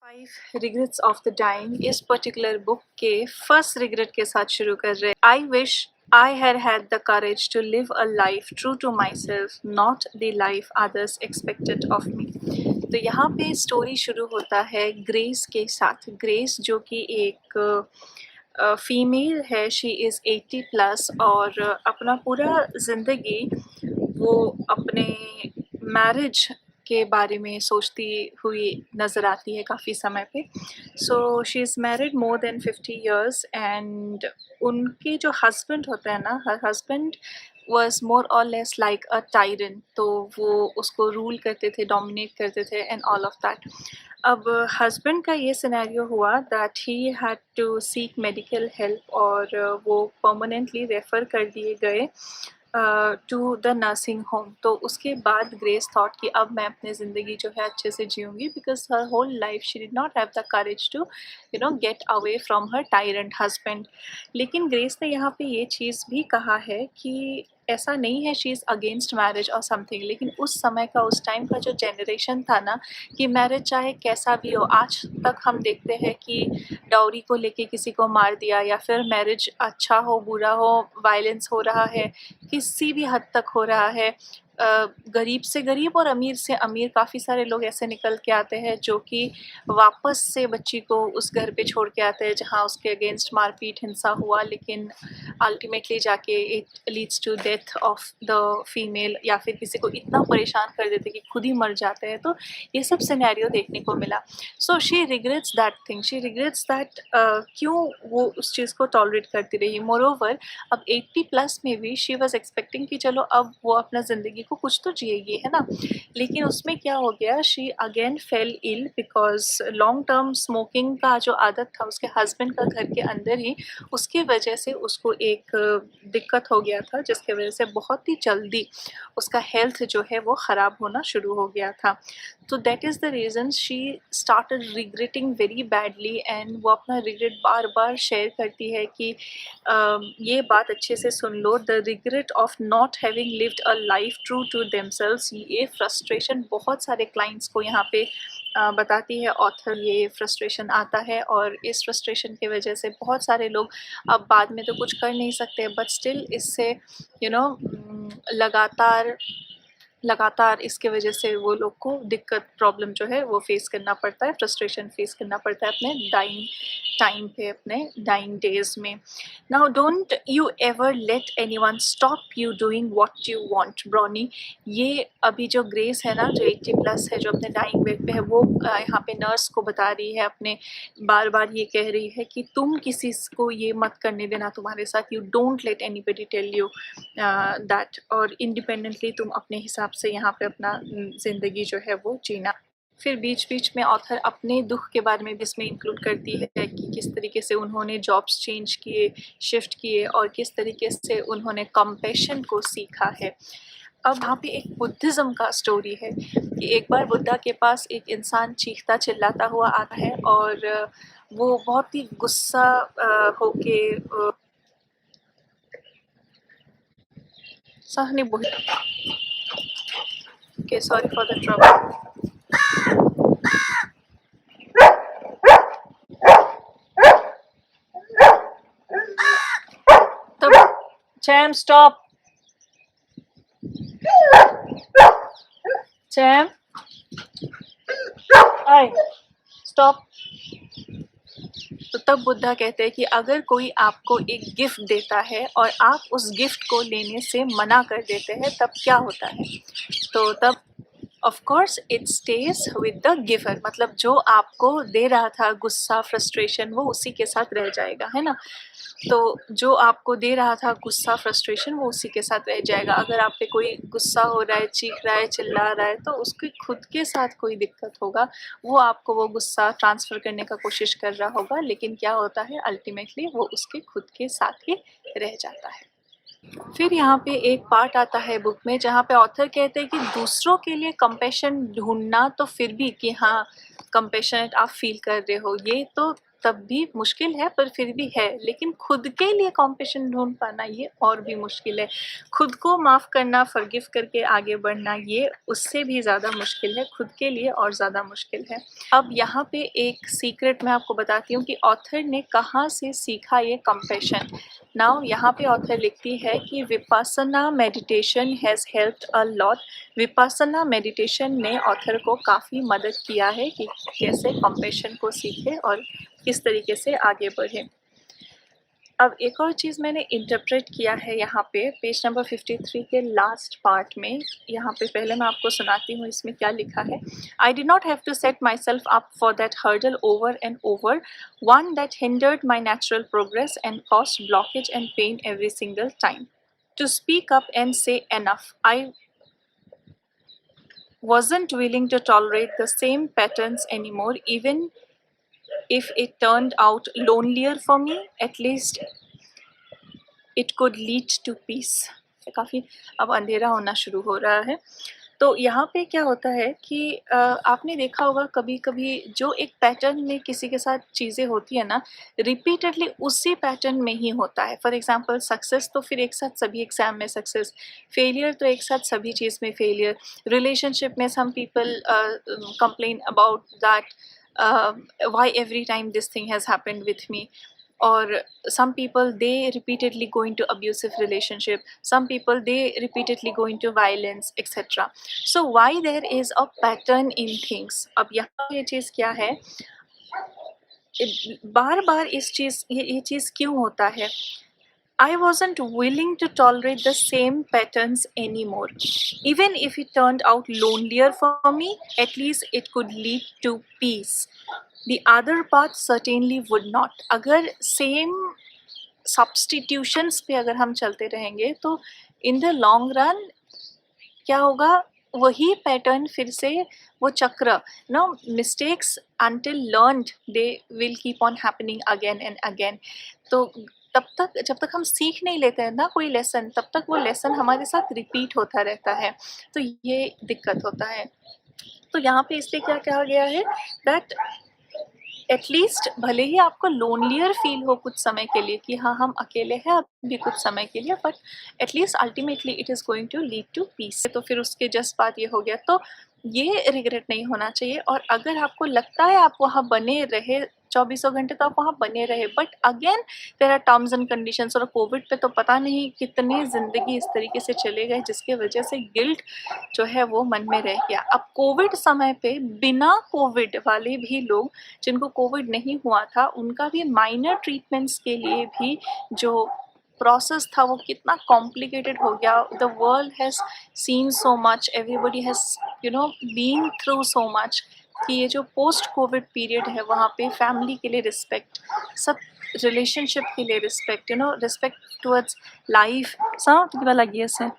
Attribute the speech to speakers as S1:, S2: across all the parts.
S1: 5 regrets of the dying इस particular book के first regret के साथ शुरू कर रहे हैं। I wish I had the courage to live a life true to myself, not the life others expected of me. तो यहाँ पे स्टोरी शुरू होता है ग्रेस के साथ। ग्रेस जो कि एक फीमेल है, शी इज़ 80+ और अपना पूरा ज़िंदगी वो अपने मैरिज के बारे में सोचती हुई नज़र आती है काफ़ी समय पे। So she is married more than 50 years and उनके जो हस्बैंड होता है ना, हर हस्बैंड वॉज मोर और लेस लाइक अ टायरेंट। तो वो उसको रूल करते थे, डोमिनेट करते थे एंड ऑल ऑफ दैट। अब हस्बैंड का ये सिनेरियो हुआ that he had to seek medical help और वो परमानेंटली रेफ़र कर दिए गए टू द नर्सिंग होम। तो उसके बाद ग्रेस थॉट कि अब मैं अपनी ज़िंदगी जो है अच्छे से जीऊँगी, because her whole life she did not have the courage to get away from her tyrant husband. लेकिन ग्रेस ने यहाँ पे ये चीज़ भी कहा है कि ऐसा नहीं है शी इज़ अगेंस्ट मैरिज और समथिंग, लेकिन उस समय का, उस टाइम का जो जनरेशन था ना, कि मैरिज चाहे कैसा भी हो, आज तक हम देखते हैं कि डाउरी को लेके किसी को मार दिया, या फिर मैरिज अच्छा हो बुरा हो वायलेंस हो रहा है, किसी भी हद तक हो रहा है। गरीब से गरीब और अमीर से अमीर काफ़ी सारे लोग ऐसे निकल के आते हैं जो कि वापस से बच्ची को उस घर पे छोड़ के आते हैं जहाँ उसके अगेंस्ट मारपीट हिंसा हुआ, लेकिन अल्टीमेटली जाके it leads to death of the female, या फिर किसी को इतना परेशान कर देते कि खुद ही मर जाते हैं। तो ये सब सिनेरियो देखने को मिला। So she regrets that thing, she regrets that क्यों वो उस चीज़ को टॉलरेट करती रही। मोरओवर अब 80+ में भी शी वाज एक्सपेक्टिंग कि चलो अब वो अपना ज़िंदगी को कुछ तो जिएगी, है ना। लेकिन उसमें क्या हो गया, she again fell ill because long term smoking का जो आदत था उसके हस्बैंड का घर के अंदर ही, उसकी वजह से उसको एक दिक्कत हो गया था, जिसकी वजह से बहुत ही जल्दी उसका हेल्थ जो है वो ख़राब होना शुरू हो गया था। तो that is the reason she started regretting very badly and वो अपना रिग्रेट बार बार शेयर करती है कि ये बात अच्छे से सुन लो, the regret of not having lived a life true to themselves. ये फ्रस्ट्रेशन बहुत सारे क्लाइंट्स को यहाँ पे बताती है ऑथर। ये फ्रस्ट्रेशन आता है और इस फ्रस्ट्रेशन की वजह से बहुत सारे लोग अब बाद में तो कुछ कर नहीं सकते, बट स्टिल इससे लगातार लगातार इसके वजह से वो लोग को दिक्कत, प्रॉब्लम जो है वो फेस करना पड़ता है, फ्रस्ट्रेशन फेस करना पड़ता है अपने डाइंग टाइम पे, अपने डाइंग डेज में। Now don't you ever let anyone stop you doing what you want Brownie. ये अभी जो ग्रेस है ना, जो 80+ है, जो अपने डाइंग बेड पे है, वो यहाँ पे नर्स को बता रही है, अपने बार बार ये कह रही है कि तुम किसी को ये मत करने देना तुम्हारे साथ, you don't let anybody tell you that, और इंडिपेंडेंटली तुम अपने हिसाब से यहाँ पे अपना ज़िंदगी जो है वो जीना। फिर बीच बीच में ऑथर अपने दुख के बारे में भी इसमें इंक्लूड करती है कि किस तरीके से उन्होंने जॉब्स चेंज किए, शिफ्ट किए, और किस तरीके से उन्होंने कंपैशन को सीखा है। अब यहाँ पे एक बुद्धिज़्म का स्टोरी है कि एक बार बुद्धा के पास एक इंसान चीखता चिल्लाता हुआ आता है और वो बहुत ही गुस्सा होके Sahni Okay, sorry for the trouble. तब Cham, stop. Cham, आई stop. तो तब बुद्धा कहते हैं कि अगर कोई आपको एक गिफ्ट देता है और आप उस गिफ्ट को लेने से मना कर देते हैं, तब क्या होता है। तो तब of course it stage with the giver, मतलब जो आपको दे रहा था गुस्सा, फ्रस्ट्रेशन, वो उसी के साथ रह जाएगा, है ना। तो जो आपको दे रहा था गुस्सा, फ्रस्ट्रेशन, वो उसी के साथ रह जाएगा। अगर आप पे कोई गुस्सा हो रहा है, चीख रहा है, चिल्ला रहा है, तो उसकी खुद के साथ कोई दिक्कत होगा, वो आपको वो गुस्सा ट्रांसफ़र करने का कोशिश कर रहा होगा, लेकिन क्या होता है अल्टीमेटली वो उसके खुद के साथ ही रह जाता है। फिर यहाँ पे एक पार्ट आता है बुक में जहाँ पे ऑथर कहते हैं कि दूसरों के लिए कंपैशन ढूंढना तो फिर भी कि हाँ कंपैशनेट आप फील कर रहे हो, ये तो तब भी मुश्किल है, पर फिर भी है। लेकिन खुद के लिए कॉम्पैशन ढूँढ पाना ये और भी मुश्किल है। खुद को माफ़ करना, फ़ॉरगिव करके आगे बढ़ना ये उससे भी ज़्यादा मुश्किल है, खुद के लिए और ज़्यादा मुश्किल है। अब यहाँ पे एक सीक्रेट मैं आपको बताती हूँ कि ऑथर ने कहाँ से सीखा ये कॉम्पैशन। नाउ यहाँ पे ऑथर लिखती है कि Vipassana meditation has helped a lot. Vipassana meditation ने ऑथर को काफ़ी मदद किया है कि कैसे कॉम्पैशन को सीखे और किस तरीके से आगे बढ़े। अब एक और चीज़ मैंने इंटरप्रेट किया है यहाँ पे पेज नंबर 53 के लास्ट पार्ट में। यहाँ पे पहले मैं आपको सुनाती हूँ इसमें क्या लिखा है। I did not have to set myself up for that hurdle over and over, one that hindered my natural progress and cost blockage and pain every single time. To speak up and say enough, I wasn't willing to tolerate the same patterns anymore, even if it turned out lonelier for me. At least it could lead to peace. काफ़ी अब अंधेरा होना शुरू हो रहा है। तो यहाँ पे क्या होता है कि आपने देखा होगा कभी-कभी जो एक पैटर्न में किसी के साथ चीज़ें होती है ना, रिपीटेडली उसी पैटर्न में ही होता है। फॉर एग्ज़ाम्पल सक्सेस तो फिर एक साथ सभी एग्ज़ाम में सक्सेस, फेलियर तो एक साथ सभी चीज़ में फेलियर, रिलेशनशिप में some people complain about that why every time this thing has happened with me, or some people they repeatedly go into abusive relationship, some people they repeatedly go into violence, etc. So why there is a pattern in things. अब यहाँ ये चीज़ क्या है, बार बार इस चीज़ ये चीज़ क्यों होता है। I wasn't willing to tolerate the same patterns anymore. Even if it turned out lonelier for me, at least it could lead to peace. The other path certainly would not. अगर same substitutions पे अगर हम चलते रहेंगे तो in the long run क्या होगा, वही पैटर्न फिर से वो चक्र, no mistakes until learned they will keep on happening again and again. तो तब तक जब तक हम सीख नहीं लेते हैं ना कोई लेसन, तब तक वो लेसन हमारे साथ रिपीट होता रहता है, तो ये दिक्कत होता है। तो यहाँ पे इसलिए क्या कहा गया है दैट एटलीस्ट भले ही आपको लोनलियर फील हो कुछ समय के लिए कि हाँ हम अकेले हैं अभी कुछ समय के लिए, but at least ultimately it is going to lead to peace. तो फिर उसके जस्ट बात ये हो गया, तो ये रिग्रेट नहीं होना चाहिए। और अगर आपको लगता है आप वहाँ बने रहे 24 घंटे तो आप वहाँ बने रहे, but again there are terms and conditions. और कोविड पे तो पता नहीं कितनी ज़िंदगी इस तरीके से चले गए जिसके वजह से गिल्ट जो है वो मन में रह गया। अब कोविड समय पे बिना कोविड वाले भी लोग जिनको कोविड नहीं हुआ था उनका भी माइनर ट्रीटमेंट्स के लिए भी जो प्रोसेस था वो कितना कॉम्प्लिकेटेड हो गया। The world has seen so much, everybody has been through so much कि ये जो पोस्ट कोविड पीरियड है वहाँ पे फैमिली के लिए रिस्पेक्ट, सब रिलेशनशिप के लिए रिस्पेक्ट, रिस्पेक्ट टुवर्ड्स लाइफ, सब लगी है।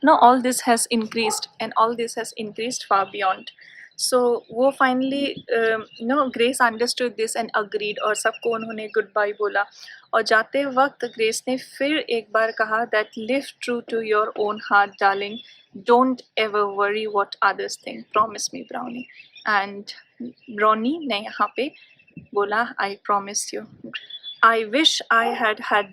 S1: No, all this has increased and all this has increased far beyond. So वो finally Grace understood this and agreed और सबको उन्होंने गुड बाय बोला। और जाते वक्त ग्रेस ने फिर एक बार कहा that live true to your own heart darling, don't ever worry what others think, promise me Brownie. And Brownie ने यहाँ पे बोला I promise you. I wish I had had